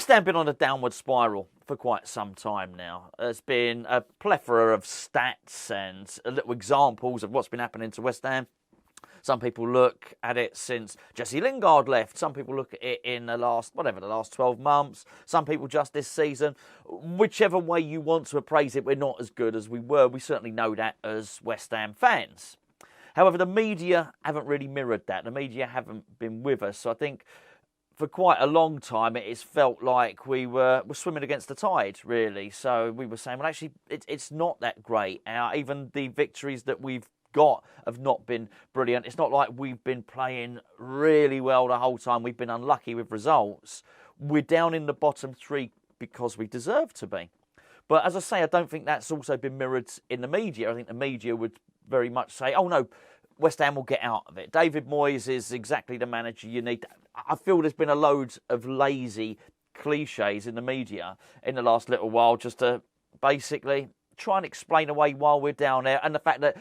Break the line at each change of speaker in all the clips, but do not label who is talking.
West Ham have been on a downward spiral for quite some time now. There's been a plethora of stats and little examples of what's been happening to West Ham. Some people look at it since Jesse Lingard left. Some people look at it in the last 12 months. Some people just this season. Whichever way you want to appraise it, we're not as good as we were. We certainly know that as West Ham fans. However, the media haven't really mirrored that. The media haven't been with us. So I think for quite a long time, it's felt like we were swimming against the tide, really. So we were saying, well, actually, it's not that great. Even the victories that we've got have not been brilliant. It's not like we've been playing really well the whole time. We've been unlucky with results. We're down in the bottom three because we deserve to be. But as I say, I don't think that's also been mirrored in the media. I think the media would very much say, oh no, West Ham will get out of it. David Moyes is exactly the manager you need. I feel there's been a load of lazy cliches in the media in the last little while just to basically try and explain away while we're down there, and the fact that,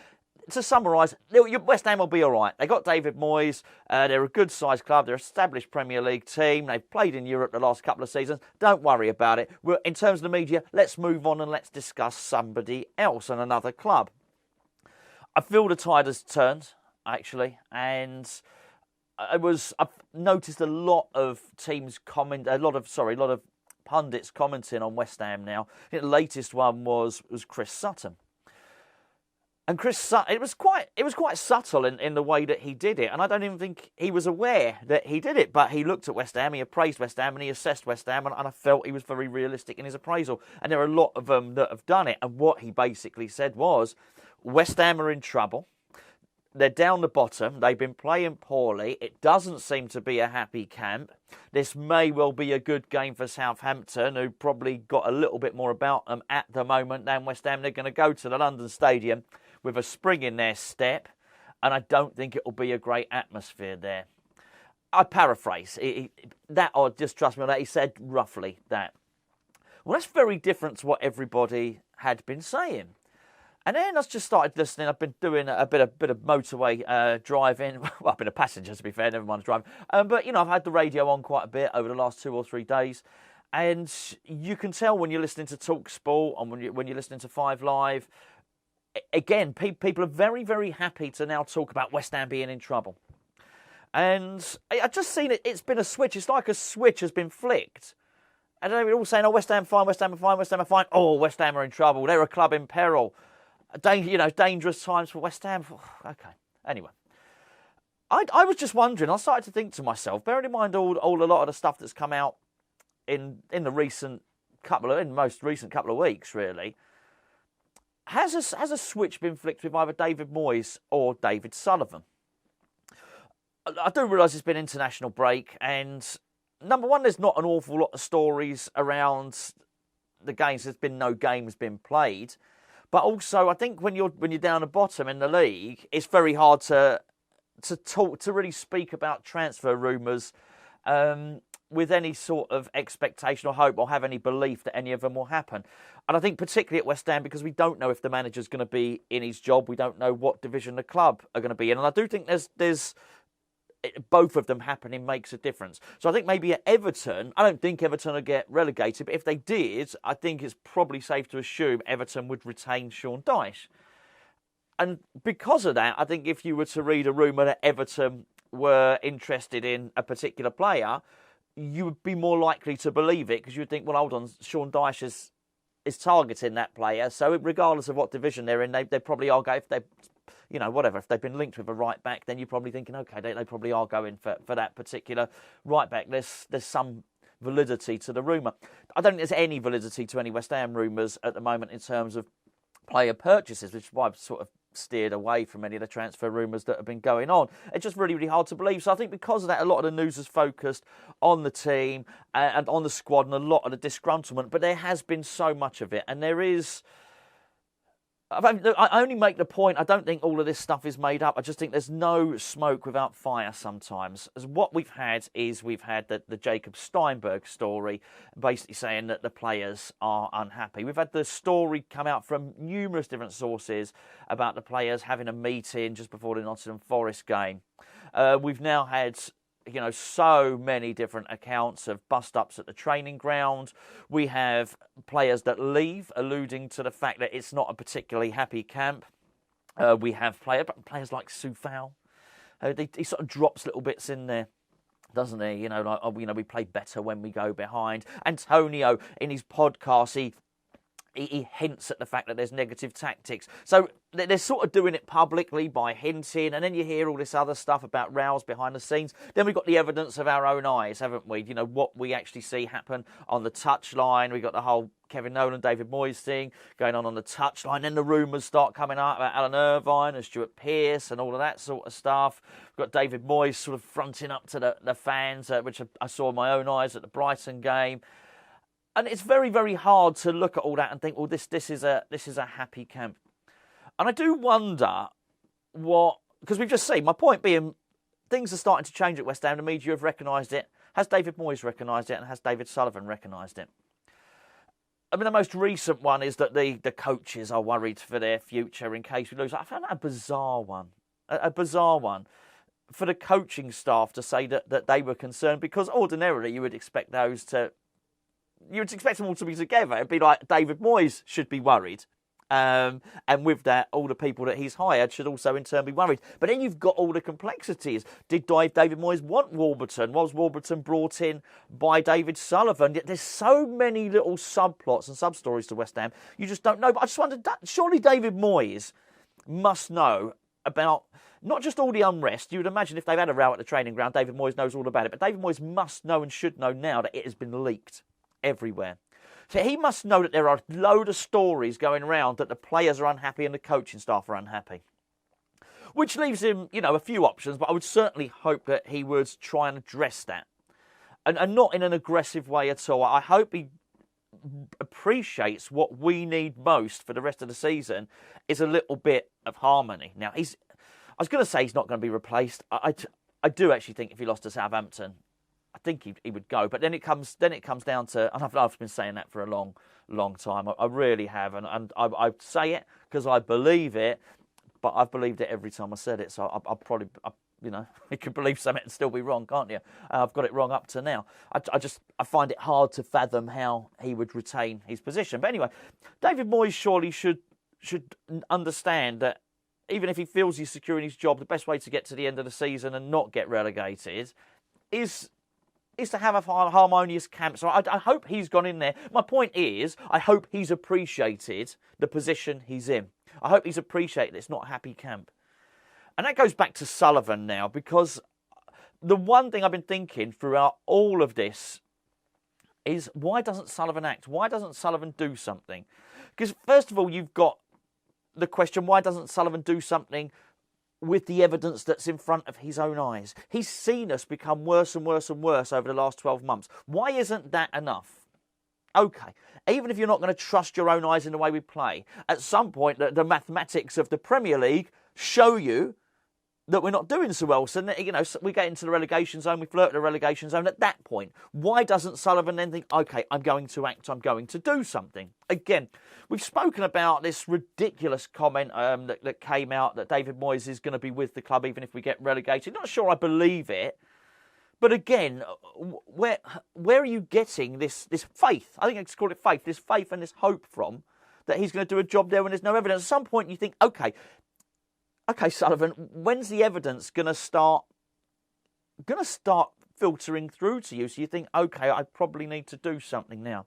to summarise, West Ham will be all right. They got David Moyes. They're a good-sized club. They're an established Premier League team. They've played in Europe the last couple of seasons. Don't worry about it. In terms of the media, let's move on and let's discuss somebody else and another club. I feel the tide has turned, actually, and I've noticed a lot of pundits commenting on West Ham now. I think the latest one was Chris Sutton. And Chris Sutton, it was quite subtle in the way that he did it, and I don't even think he was aware that he did it. But he looked at West Ham, he appraised West Ham, and he assessed West Ham, and I felt he was very realistic in his appraisal. And there are a lot of them that have done it. And what he basically said was, West Ham are in trouble. They're down the bottom. They've been playing poorly. It doesn't seem to be a happy camp. This may well be a good game for Southampton, who probably got a little bit more about them at the moment than West Ham. They're going to go to the London Stadium with a spring in their step, and I don't think it will be a great atmosphere there. I paraphrase. Or just trust me on that, he said roughly that. Well, that's very different to what everybody had been saying. And then I just started listening. I've been doing a bit of motorway driving. Well, I've been a passenger, to be fair, never mind driving. But, I've had the radio on quite a bit over the last 2 or 3 days. And you can tell when you're listening to TalkSport and when you're listening to 5 Live, again, people are very, very happy to now talk about West Ham being in trouble. And I've just seen it. It's been a switch. It's like a switch has been flicked. And they're all saying, oh, West Ham fine, West Ham are fine, West Ham are fine. Oh, West Ham are in trouble. They're a club in peril. Dangerous times for West Ham. Okay. Anyway, I was just wondering. I started to think to myself, bearing in mind a lot of the stuff that's come out in the most recent couple of weeks, really. Has a switch been flicked with either David Moyes or David Sullivan? I do realise it's been international break, and number one, there's not an awful lot of stories around the games. There's been no games been played. But also, I think when you're down the bottom in the league, it's very hard to really speak about transfer rumours with any sort of expectation or hope or have any belief that any of them will happen. And I think particularly at West Ham, because we don't know if the manager's going to be in his job, we don't know what division the club are going to be in. And I do think there's both of them happening makes a difference. So I think maybe at Everton, I don't think Everton will get relegated, but if they did, I think it's probably safe to assume Everton would retain Sean Dyche. And because of that, I think if you were to read a rumour that Everton were interested in a particular player, you would be more likely to believe it, because you would think, well, hold on, Sean Dyche is targeting that player, so regardless of what division they're in, they probably are going, if they, if they've been linked with a right back, then you're probably thinking, okay, they probably are going for that particular right back. There's some validity to the rumour. I don't think there's any validity to any West Ham rumours at the moment in terms of player purchases, which is why I've sort of steered away from any of the transfer rumours that have been going on. It's just really, really hard to believe. So I think because of that, a lot of the news is focused on the team and on the squad and a lot of the disgruntlement. But there has been so much of it. And there is... I only make the point, I don't think all of this stuff is made up. I just think there's no smoke without fire sometimes. As what we've had the Jacob Steinberg story, basically saying that the players are unhappy. We've had the story come out from numerous different sources about the players having a meeting just before the Nottingham Forest game. We've now had so many different accounts of bust-ups at the training ground. We have players that leave, alluding to the fact that it's not a particularly happy camp. We have players like Southampton. He sort of drops little bits in there, doesn't he? We play better when we go behind. Antonio, in his podcast, he hints at the fact that there's negative tactics. So they're sort of doing it publicly by hinting, and then you hear all this other stuff about rows behind the scenes. Then we've got the evidence of our own eyes, haven't we? What we actually see happen on the touchline. We've got the whole Kevin Nolan, David Moyes thing going on the touchline. Then the rumours start coming up about Alan Irvine and Stuart Pearce and all of that sort of stuff. We've got David Moyes sort of fronting up to the fans, which I saw in my own eyes at the Brighton game. And it's very, very hard to look at all that and think, well, this is a happy camp. And I do wonder because we've just seen, my point being, things are starting to change at West Ham. The media have recognised it. Has David Moyes recognised it? And has David Sullivan recognised it? I mean, the most recent one is that the coaches are worried for their future in case we lose. I found that a bizarre one. A bizarre one. For the coaching staff to say that they were concerned, because ordinarily you would expect those to... You would expect them all to be together. It'd be like David Moyes should be worried. And with that, all the people that he's hired should also in turn be worried. But then you've got all the complexities. Did David Moyes want Warburton? Was Warburton brought in by David Sullivan? Yet there's so many little subplots and sub-stories to West Ham. You just don't know. But I just wonder, surely David Moyes must know about not just all the unrest. You would imagine if they've had a row at the training ground, David Moyes knows all about it. But David Moyes must know and should know now that it has been leaked everywhere. So he must know that there are a load of stories going around that the players are unhappy and the coaching staff are unhappy. Which leaves him, a few options, but I would certainly hope that he would try and address that. And not in an aggressive way at all. I hope he appreciates what we need most for the rest of the season is a little bit of harmony. Now, I was going to say he's not going to be replaced. I do actually think if he lost to Southampton, I think he would go, but then it comes down to, and I've been saying that for a long time. I really have, and I say it because I believe it, but I've believed it every time I said it. So I'll probably, you can believe something and still be wrong, can't you? I've got it wrong up to now. I find it hard to fathom how he would retain his position. But anyway, David Moyes surely should understand that even if he feels he's securing his job, the best way to get to the end of the season and not get relegated is to have a harmonious camp. So I hope he's gone in there. My point is, I hope he's appreciated the position he's in. I hope he's appreciated it's not a happy camp. And that goes back to Sullivan now, because the one thing I've been thinking throughout all of this is, why doesn't Sullivan act? Why doesn't Sullivan do something? Because first of all, you've got the question, why doesn't Sullivan do something with the evidence that's in front of his own eyes? He's seen us become worse and worse and worse over the last 12 months. Why isn't that enough? Okay, even if you're not going to trust your own eyes in the way we play, at some point the mathematics of the Premier League show you that we're not doing so well. So, we get into the relegation zone, we flirt the relegation zone. At that point, why doesn't Sullivan then think, okay, I'm going to act, I'm going to do something? Again, we've spoken about this ridiculous comment that came out that David Moyes is going to be with the club even if we get relegated. Not sure I believe it. But again, where are you getting this faith? I think I just call it faith. This faith and this hope from that he's going to do a job there when there's no evidence. At some point you think, okay, Sullivan, when's the evidence going to start filtering through to you? So you think, okay, I probably need to do something now.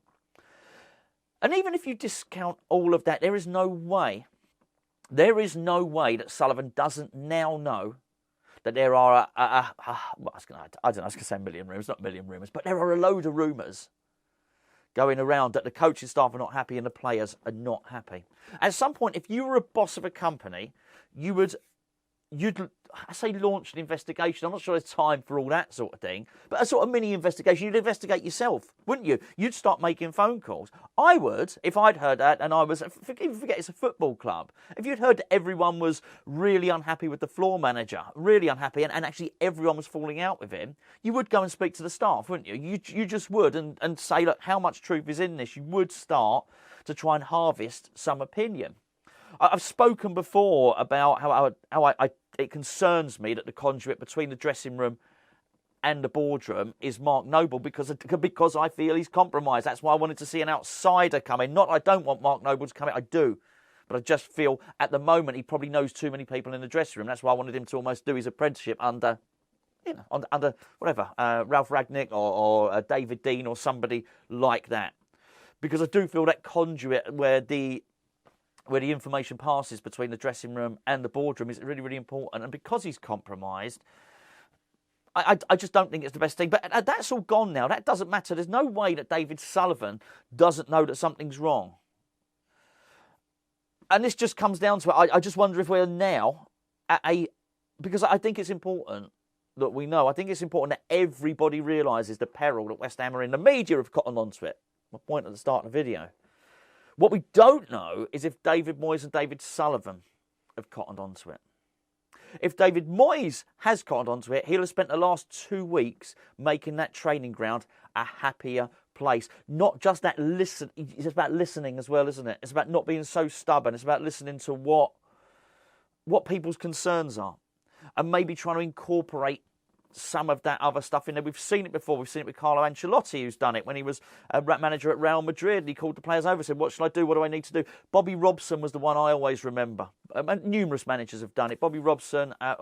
And even if you discount all of that, there is no way that Sullivan doesn't now know that there are I was going to say a million rumours, not a million rumours, but there are a load of rumours going around that the coaching staff are not happy and the players are not happy. At some point, if you were a boss of a company, you'd launch an investigation. I'm not sure there's time for all that sort of thing, but a sort of mini investigation. You'd investigate yourself, wouldn't you? You'd start making phone calls. I would, if I'd heard that, and I was, even forget it's a football club. If you'd heard that everyone was really unhappy with the floor manager, really unhappy, and actually everyone was falling out with him, you would go and speak to the staff, wouldn't you? You just would and say, look, how much truth is in this? You would start to try and harvest some opinion. I've spoken before about how it concerns me that the conduit between the dressing room and the boardroom is Mark Noble because I feel he's compromised. That's why I wanted to see an outsider come in. Not I don't want Mark Noble to come in, I do. But I just feel at the moment he probably knows too many people in the dressing room. That's why I wanted him to almost do his apprenticeship under, under whatever, Ralph Ragnick or David Dean or somebody like that. Because I do feel that conduit where the information passes between the dressing room and the boardroom is really, really important. And because he's compromised, I just don't think it's the best thing. But that's all gone now. That doesn't matter. There's no way that David Sullivan doesn't know that something's wrong. And this just comes down to it. I just wonder if we're now at because I think it's important that we know. I think it's important that everybody realises the peril that West Ham are in. The media have cottoned onto it. My point at the start of the video. What we don't know is if David Moyes and David Sullivan have cottoned onto it. If David Moyes has cottoned onto it, he'll have spent the last 2 weeks making that training ground a happier place. Not just that it's about listening as well, isn't it? It's about not being so stubborn. It's about listening to what people's concerns are and maybe trying to incorporate some of that other stuff in there. We've seen it before. We've seen it with Carlo Ancelotti, who's done it when he was a manager at Real Madrid. And he called the players over and said, what should I do? What do I need to do? Bobby Robson was the one I always remember. And numerous managers have done it. Bobby Robson at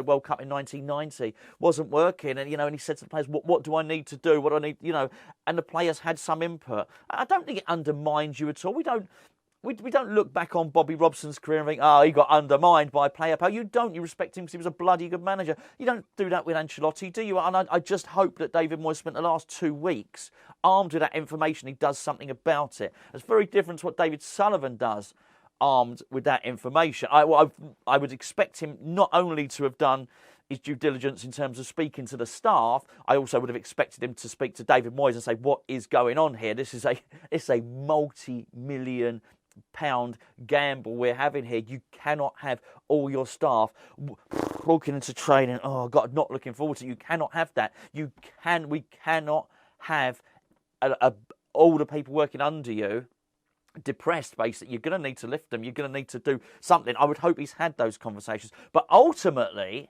World Cup in 1990 wasn't working. And, and he said to the players, what do I need to do? What do I need, and the players had some input. I don't think it undermines you at all. We don't look back on Bobby Robson's career and think, he got undermined by player power. You don't. You respect him because he was a bloody good manager. You don't do that with Ancelotti, do you? And I just hope that David Moyes spent the last 2 weeks armed with that information. He does something about it. It's very different to what David Sullivan does armed with that information. I would expect him not only to have done his due diligence in terms of speaking to the staff, I also would have expected him to speak to David Moyes and say, what is going on here? It's a multi-million pound gamble we're having here. You cannot have all your staff walking into training, oh God, not looking forward to it. You cannot have that. We cannot have all the people working under you depressed, basically. You're going to need to lift them. You're going to need to do something. I would hope he's had those conversations. But ultimately,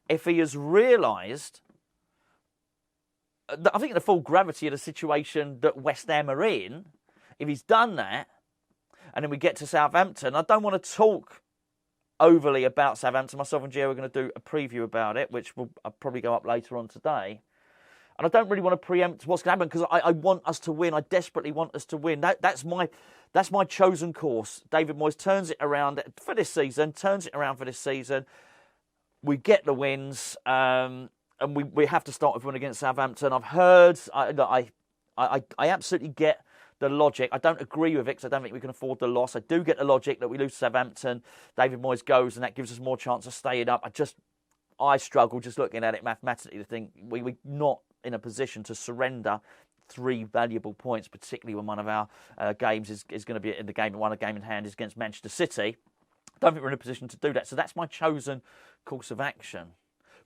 if he has realised, I think the full gravity of the situation that West Ham are in, if he's done that, and then we get to Southampton, I don't want to talk overly about Southampton. Myself and Gio are going to do a preview about it, which will probably go up later on today. And I don't really want to preempt what's going to happen because I want us to win. I desperately want us to win. That's my chosen course. David Moyes turns it around for this season. We get the wins, and we have to start with one against Southampton. I've heard. I absolutely get the logic. I don't agree with it because I don't think we can afford the loss. I do get the logic that we lose to Southampton, David Moyes goes, and that gives us more chance of staying up. I struggle just looking at it mathematically to think we're not in a position to surrender 3 valuable points, particularly when one of our games is going to be in the game, one game in hand is against Manchester City. I don't think we're in a position to do that. So that's my chosen course of action.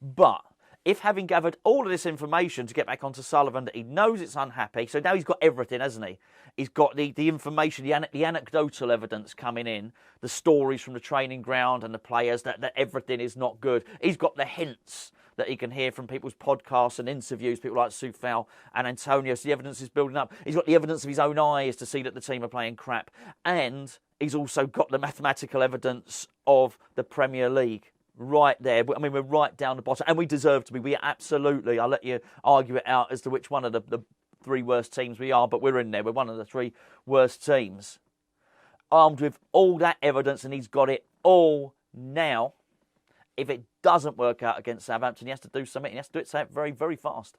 But if having gathered all of this information to get back onto Sullivan, that he knows it's unhappy, so now he's got everything, hasn't he? He's got the information, the anecdotal evidence coming in, the stories from the training ground and the players, that everything is not good. He's got the hints that he can hear from people's podcasts and interviews, people like Soufal and Antonio, so the evidence is building up. He's got the evidence of his own eyes to see that the team are playing crap. And he's also got the mathematical evidence of the Premier League. Right there. I mean, we're right down the bottom, and we deserve to be. We absolutely, I'll let you argue it out as to which one of the 3 worst teams we are, but we're in there. We're one of the 3 worst teams. Armed with all that evidence, and he's got it all now. If it doesn't work out against Southampton, he has to do something. He has to do it very, very fast.